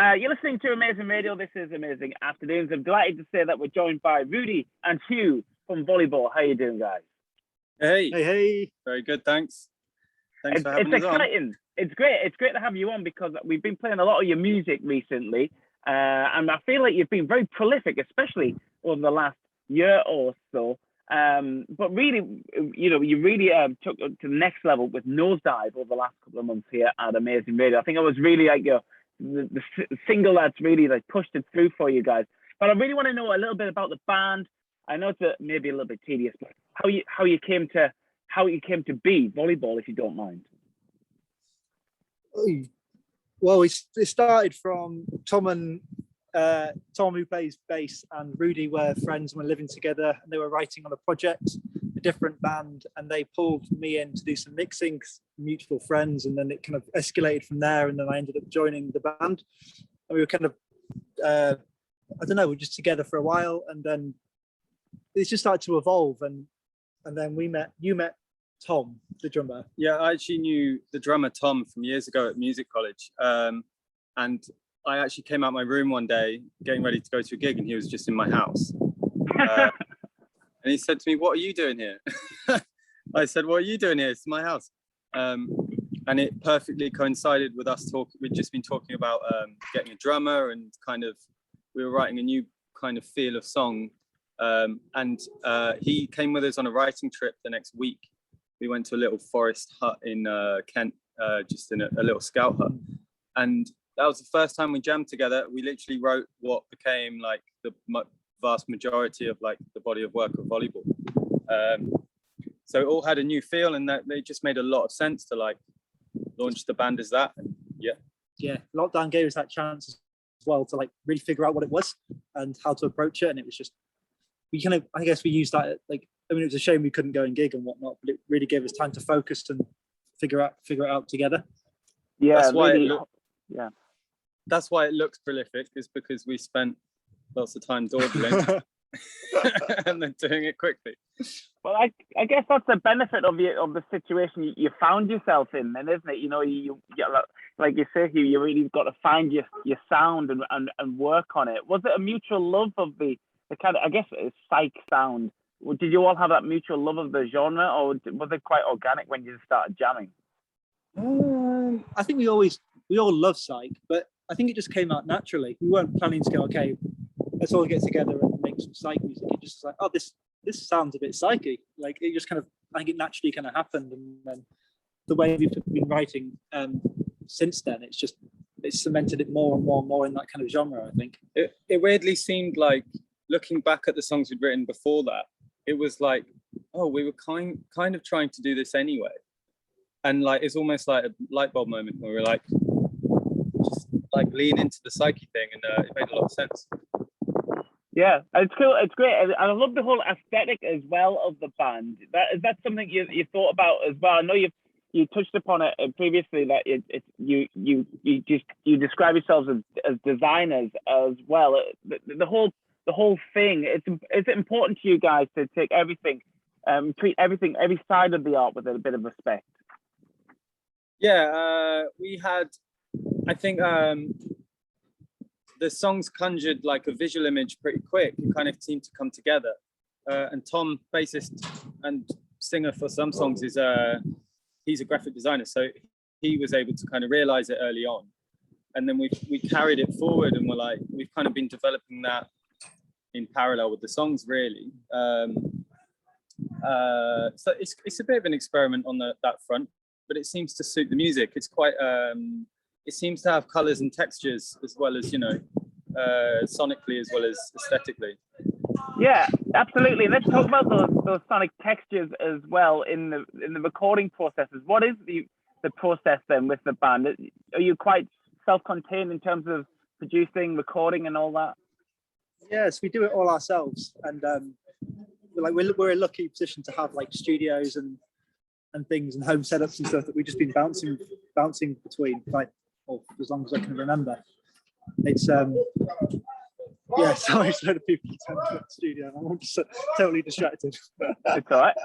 You're listening to Amazing Radio. This is Amazing Afternoons. I'm delighted to say that we're joined by Rudy and Hugh from Volleyball. How are you doing, guys? Hey. Very good, thanks. Thanks for having us on. It's exciting. It's great. It's great to have you on because we've been playing a lot of your music recently, and I feel like you've been very prolific, especially over the last year or so. But really, you really took it to the next level with Nosedive over the last couple of months here at Amazing Radio. I think it was really like the single that's really like pushed it through for you guys. But I really want to know a little bit about the band. I know it's maybe a little bit tedious, but how you came to be Volleyball, if you don't mind. Well, it started from Tom, who plays bass, and Rudy were friends and were living together, and they were writing on a project, a different band, and they pulled me in to do some mixing, mutual friends, and then it kind of escalated from there, and then I ended up joining the band. And we were kind of, we were just together for a while, and then it just started to evolve, and then you met Tom, the drummer. Yeah, I actually knew the drummer Tom from years ago at music college, and I actually came out my room one day getting ready to go to a gig, and he was just in my house. And he said to me, "What are you doing here?" I said, "What are you doing here? It's my house." And it perfectly coincided with us talking. We'd just been talking about getting a drummer, and kind of we were writing a new kind of feel of song. And he came with us on a writing trip the next week. We went to a little forest hut in Kent, just in a little scout hut. And that was the first time we jammed together. We literally wrote what became like the vast majority of like the body of work of Volleyball. So it all had a new feel, and that they just made a lot of sense to like launch the band as that. And yeah, lockdown gave us that chance as well to like really figure out what it was and how to approach it. And it was just, I guess we used that, like, I mean, it was a shame we couldn't go and gig and whatnot, but it really gave us time to focus and figure it out together. Yeah, that's why that's why it looks prolific, is because we spent lots of time dawdling and then doing it quickly. Well, I guess that's the benefit of the situation you found yourself in, then, isn't it? You like you say, you really got to find your sound and work on it. Was it a mutual love of the kind of, I guess, psych sound? Did you all have that mutual love of the genre, or was it quite organic when you started jamming? I think we all love psych, but I think it just came out naturally. We weren't planning to go, okay, let's all get together and make some psych music. It just was like, oh, this sounds a bit psychic. Like, it just kind of, I think it naturally kind of happened, and then the way we've been writing since then, it's cemented it more and more in that kind of genre. I think it weirdly seemed like, looking back at the songs we'd written before that, it was like, oh, we were kind of trying to do this anyway. And like, it's almost like a light bulb moment where we're like, just like lean into the psyche thing, and it made a lot of sense. Yeah, it's cool. It's great. And I love the whole aesthetic as well of the band. Is that something you thought about as well? I know you touched upon it previously, that you describe yourselves as designers as well. The whole thing, it's important to you guys to take everything, treat everything, every side of the art with a bit of respect. Yeah, we had, I think the songs conjured like a visual image pretty quick. It kind of seemed to come together. And Tom, bassist and singer for some songs, he's a graphic designer, so he was able to kind of realize it early on. And then we carried it forward, and we've kind of been developing that in parallel with the songs, really. So it's a bit of an experiment on that front, but it seems to suit the music. It's quite, it seems to have colors and textures as well as, sonically as well as aesthetically. Yeah, absolutely. Let's talk about those sonic textures as well in the recording processes. What is the process then with the band? Are you quite self-contained in terms of producing, recording, and all that? Yes, we do it all ourselves, and we're a lucky position to have like studios and things and home setups and stuff that we've just been bouncing between, like, as long as I can remember. It's yeah, sorry, a load of people turn to the studio and I'm just totally distracted. It's all right.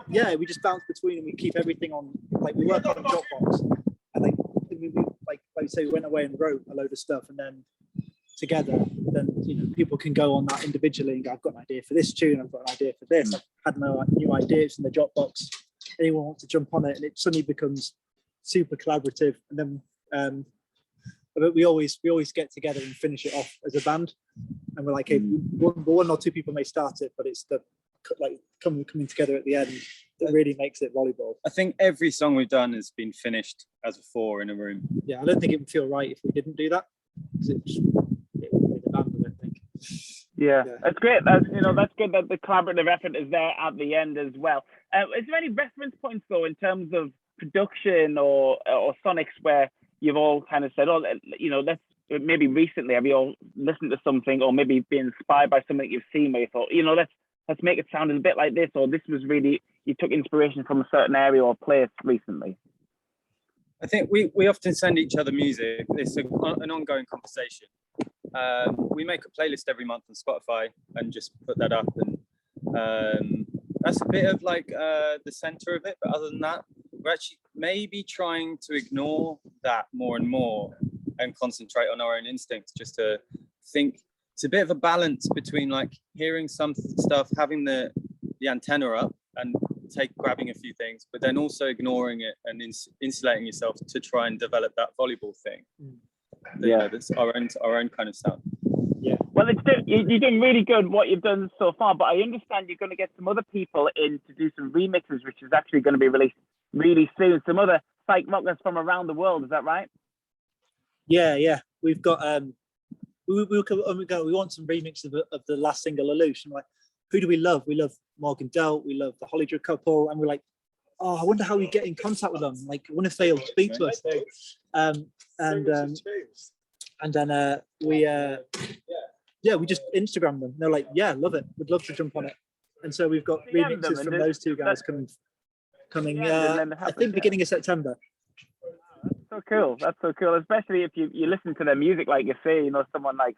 Yeah, we just bounce between and we keep everything on, like, we work on Dropbox, and like like you say, we went away and wrote a load of stuff, and then together, then people can go on that individually and go, I've got an idea for this tune, I've got an idea for this, I've had no new ideas in the Dropbox. Anyone wants to jump on it, and it suddenly becomes super collaborative. And then but we always get together and finish it off as a band, and we're like, hey, one or two people may start it, but it's the like coming together at the end that really makes it volleyball. I think every song we've done has been finished as a 4 in a room. Yeah, I don't think it would feel right if we didn't do that, because it would be the band, I think. Yeah, that's great. That's good that the collaborative effort is there at the end as well. Is there any reference points though in terms of production or sonics where you've all kind of said, oh, let's maybe recently have you all listened to something or maybe been inspired by something you've seen where you thought, let's make it sound a bit like this, or this was really, you took inspiration from a certain area or place recently? I think we often send each other music. It's an ongoing conversation. We make a playlist every month on Spotify and just put that up, and that's a bit of like the center of it. But other than that, we're actually maybe trying to ignore that more and more and concentrate on our own instincts, just to think. It's a bit of a balance between like hearing some stuff, having the antenna up and grabbing a few things, but then also ignoring it and insulating yourself to try and develop that volleyball thing. That's our own kind of sound. Yeah, well, you're doing really good what you've done so far, but I understand you're going to get some other people in to do some remixes, which is actually going to be released really soon. Some other psych rockers from around the world, is that right? Yeah, we've got we want some remixes of the last single, Illusion. Like, who do we love? We love Morgan Delt, we love the Hollinger couple, and we're like, oh, I wonder how we get in contact with them. Like, I wonder if they'll speak to us. And then we just Instagram them. They're like, yeah, love it. We'd love to jump on it. And so we've got remixes from those two guys coming. I think beginning of September. So cool. That's so cool, especially if you listen to their music, like you say, someone like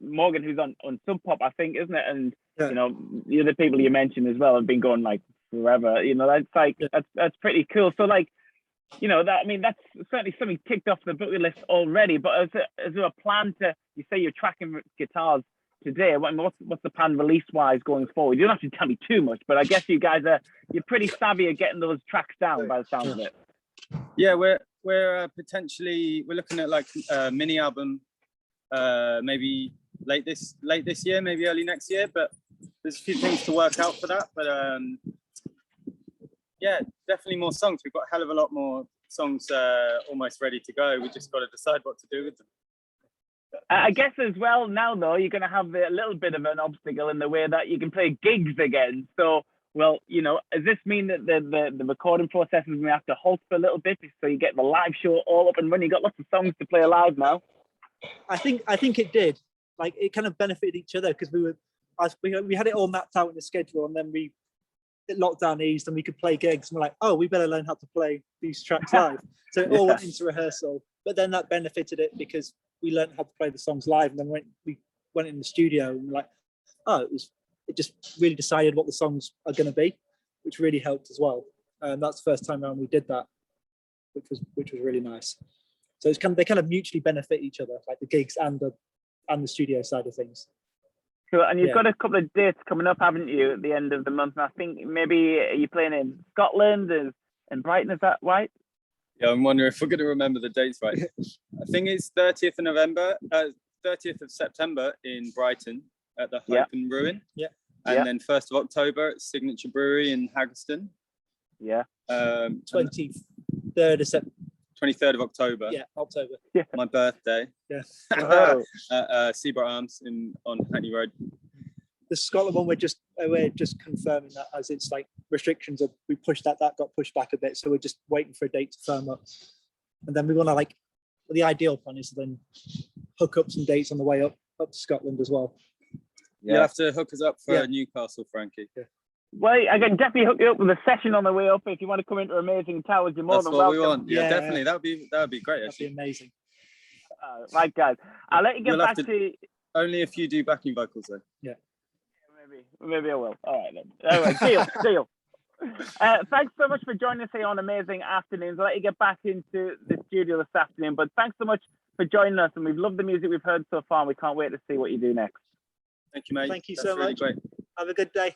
Morgan, who's on Sub Pop, I think, isn't it? And the other people you mentioned as well have been going like forever. That's like that's pretty cool. So like, that's certainly something ticked off the bucket list already. But is there a plan to? You say you're tracking guitars today. What's the plan release wise going forward? You don't have to tell me too much, but I guess you're pretty savvy at getting those tracks down by the sound of it. Yeah, we're potentially looking at like a mini album, maybe late this year, maybe early next year. But there's a few things to work out for that. But definitely more songs. We've got a hell of a lot more songs almost ready to go. We just got to decide what to do with them. I guess as well now though, you're going to have a little bit of an obstacle in the way that you can play gigs again. So. Well, does this mean that the recording process is going to have to halt for a little bit so you get the live show all up and running? You got lots of songs to play live now. I think it did. Like, it kind of benefited each other because we had it all mapped out in the schedule, and then lockdown eased and we could play gigs, and we're like, oh, we better learn how to play these tracks live. So it all went into rehearsal, but then that benefited it because we learned how to play the songs live, and then we went in the studio and we're like, oh, it just really decided what the songs are going to be, which really helped as well. And that's the first time around we did that, which was really nice. So they kind of mutually benefit each other, like the gigs and the studio side of things. Cool. And you've got a couple of dates coming up, haven't you, at the end of the month? And I think maybe you're playing in Scotland and Brighton, is that right? Yeah, I'm wondering if we're going to remember the dates right. I think it's 30th of September in Brighton at the Hope and Ruin. Yeah. And then 1st of October at Signature Brewery in Haggerston. Yeah. 23rd of September. 23rd of October. Yeah, October. Yeah. My birthday. Yeah. At Seabright Arms on Hackney Road. The Scotland one, we're just confirming that, as it's like restrictions we pushed that got pushed back a bit, so we're just waiting for a date to firm up, and then we want to the ideal plan is to then hook up some dates on the way up to Scotland as well. Yeah. You'll have to hook us up for Newcastle, Frankie. Yeah. Well, I can definitely hook you up with a session on the way up if you want to come into Amazing Towers. You're more than welcome. That's what we want. Yeah, definitely. That would be great. That'd be amazing. Right, guys. I'll let you get back to. Only if you do backing vocals, though. Yeah. Maybe I will. All right then. All right, deal. Thanks so much for joining us here on Amazing Afternoons. I'll let you get back into the studio this afternoon, but thanks so much for joining us, and we've loved the music we've heard so far, and we can't wait to see what you do next. Thank you, mate. Thank you That's so really much. great. Have a good day.